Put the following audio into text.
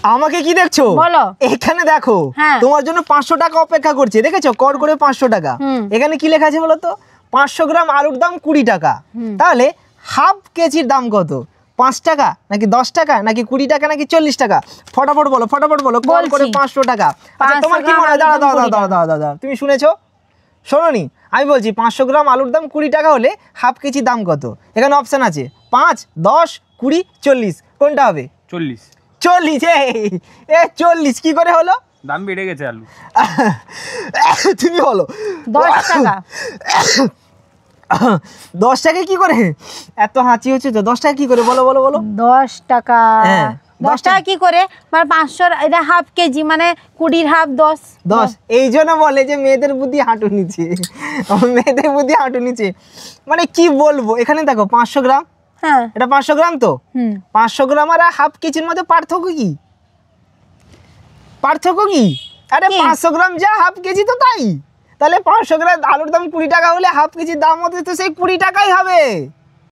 আমাকে কি দেখছো? বলো। এখানে দেখো, হ্যাঁ। তোমার জন্য 500 টাকা অপেক্ষা করছে, দেখেছো? কর করে 500 টাকা। এখানে কি লেখা আছে বলো তো? 500 গ্রাম আলুর দাম 20 টাকা। তাহলে হাফ কেজির দাম কত? 5 টাকা নাকি 10 টাকা নাকি 20 টাকা নাকি 40 টাকা? ফটাফট বলো, ফটাফট বলো। কর করে 500 টাকা। আচ্ছা, তোমার কি মনে হয়? দাঁড়াও, তুমি শুনেছো? শোনোনি? আমি বলছি 500 গ্রাম আলুর দাম 20 টাকা হলে হাফ কেজি দাম কত? এখানে অপশান আছে 5, 10, 20, 40। কোনটা হবে? 40। 40? এ 40 কি করে হলো? দাম বেড়ে গেছে আলু। তুমি বলো। 10 টাকা। 10 টাকা কি করে? এত হাঁচি হচ্ছে তো। 10 টাকা কি করে? বলো বলো বলো। 10 টাকা। হ্যাঁ, 10 টাকা কি করে? মানে 500, এটা হাফ কেজি, মানে 20 হাফ 10। এই জন্য বলে যে মেয়েদের বুদ্ধি হাঁটু নিচে। মেয়েদের বুদ্ধি হাঁটু নিচে মানে কি বলবো। এখানে দেখো 500 গ্রাম। হ্যাঁ, এটা 500 গ্রাম তো। 500 গ্রাম আর হাফ কেজির মধ্যে পার্থক্য কি? পার্থক্য কি? আরে 500 গ্রাম যা হাফ কেজি তো তাই। তাহলে 500 গ্রাম আলুর দাম 20 টাকা হলে হাফ কেজির দাম হতে তো সেই 20 টাকাই হবে।